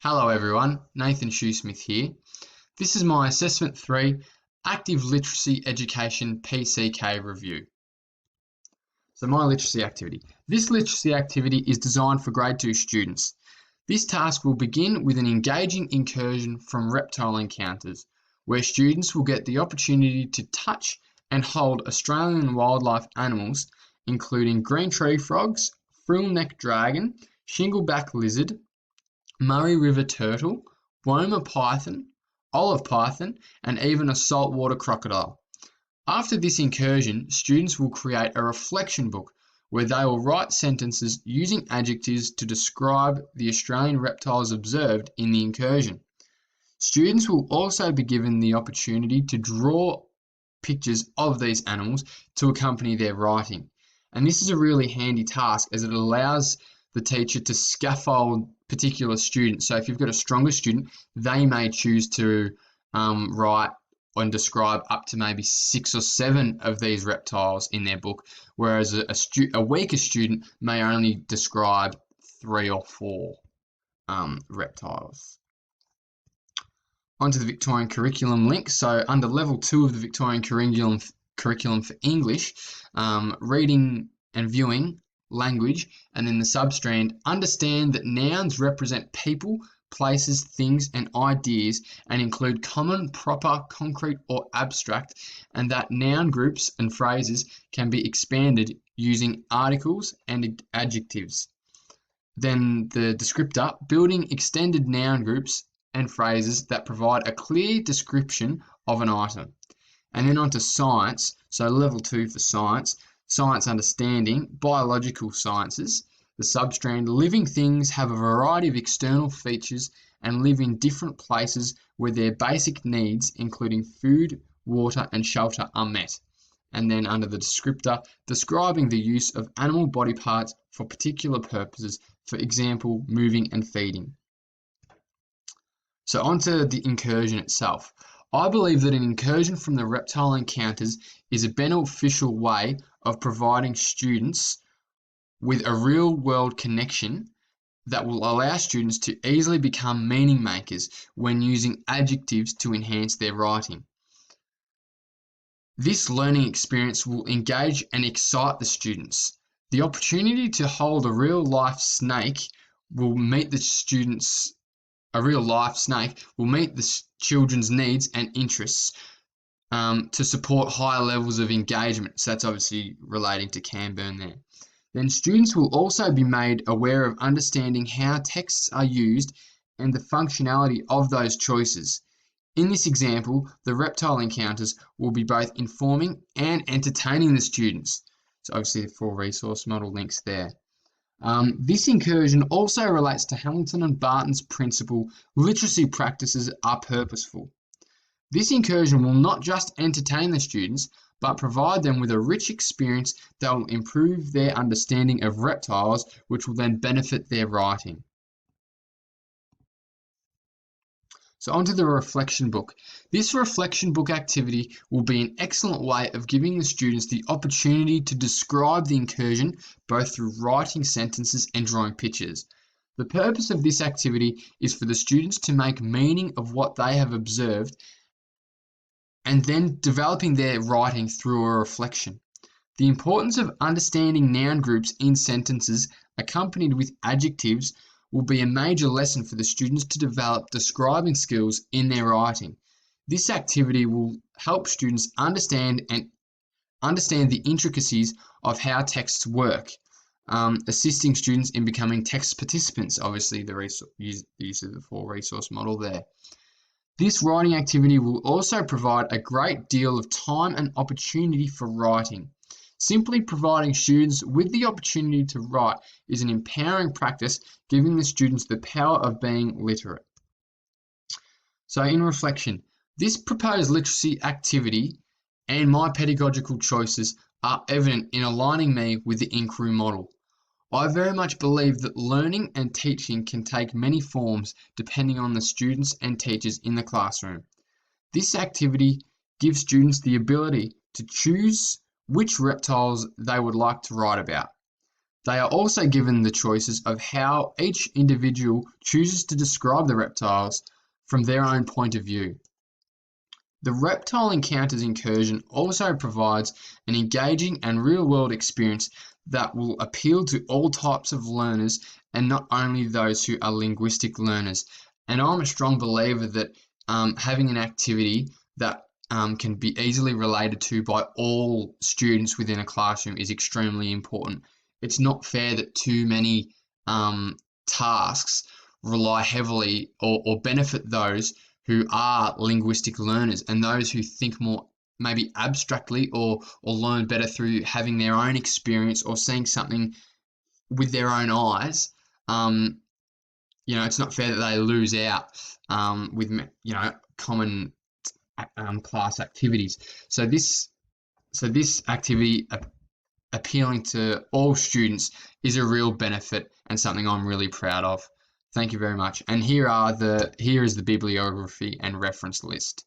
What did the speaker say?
Hello everyone, Nathan Shoesmith here. This is my Assessment 3 Active Literacy Education PCK review. So my literacy activity. This literacy activity is designed for Grade 2 students. This task will begin with an engaging incursion from reptile encounters, where students will get the opportunity to touch and hold Australian wildlife animals, including green tree frogs, frill-necked dragon, shingleback lizard, Murray River turtle, Woma python, olive python, and even a saltwater crocodile. After this incursion, students will create a reflection book where they will write sentences using adjectives to describe the Australian reptiles observed in the incursion. Students will also be given the opportunity to draw pictures of these animals to accompany their writing. And this is a really handy task as it allows the teacher to scaffold particular students. So if you've got a stronger student, they may choose to write and describe up to maybe 6 or 7 of these reptiles in their book, whereas a weaker student may only describe 3 or 4 reptiles. Onto the Victorian Curriculum link. So under level 2 of the Victorian Curriculum for English, reading and viewing, language, and then the substrand, understand that nouns represent people, places, things, and ideas and include common, proper, concrete, or abstract, and that noun groups and phrases can be expanded using articles and adjectives. Then the descriptor, building extended noun groups and phrases that provide a clear description of an item. And then onto science, so level 2 for science. Science understanding, biological sciences, the substrand, living things have a variety of external features and live in different places where their basic needs, including food, water, and shelter, are met. And then under the descriptor, describing the use of animal body parts for particular purposes, for example, moving and feeding. So onto the incursion itself. I believe that an incursion from the reptile encounters is a beneficial way of providing students with a real-world connection that will allow students to easily become meaning makers when using adjectives to enhance their writing. This learning experience will engage and excite the students. The opportunity to hold a real-life snake will meet the children's needs and interests to support higher levels of engagement. So that's obviously relating to Canburn there. Then students will also be made aware of understanding how texts are used and the functionality of those choices. In this example, the reptile encounters will be both informing and entertaining the students. So obviously the full resource model links there. This incursion also relates to Hamilton and Barton's principle, literacy practices are purposeful. This incursion will not just entertain the students, but provide them with a rich experience that will improve their understanding of reptiles, which will then benefit their writing. So onto the reflection book. This reflection book activity will be an excellent way of giving the students the opportunity to describe the incursion both through writing sentences and drawing pictures. The purpose of this activity is for the students to make meaning of what they have observed and then developing their writing through a reflection. The importance of understanding noun groups in sentences accompanied with adjectives will be a major lesson for the students to develop describing skills in their writing. This activity will help students understand the intricacies of how texts work, assisting students in becoming text participants, obviously the use of the 4 resource model there. This writing activity will also provide a great deal of time and opportunity for writing. Simply providing students with the opportunity to write is an empowering practice, giving the students the power of being literate. So in reflection, this proposed literacy activity and my pedagogical choices are evident in aligning me with the inquiry model. I very much believe that learning and teaching can take many forms depending on the students and teachers in the classroom. This activity gives students the ability to choose which reptiles they would like to write about. They are also given the choices of how each individual chooses to describe the reptiles from their own point of view. The Reptile Encounters Incursion also provides an engaging and real-world experience that will appeal to all types of learners and not only those who are linguistic learners. And I'm a strong believer that having an activity that can be easily related to by all students within a classroom is extremely important. It's not fair that too many tasks rely heavily or benefit those who are linguistic learners and those who think more maybe abstractly or learn better through having their own experience or seeing something with their own eyes. It's not fair that they lose out with common class activities. So this activity appealing to all students is a real benefit and something I'm really proud of. Thank you very much. And here is the bibliography and reference list.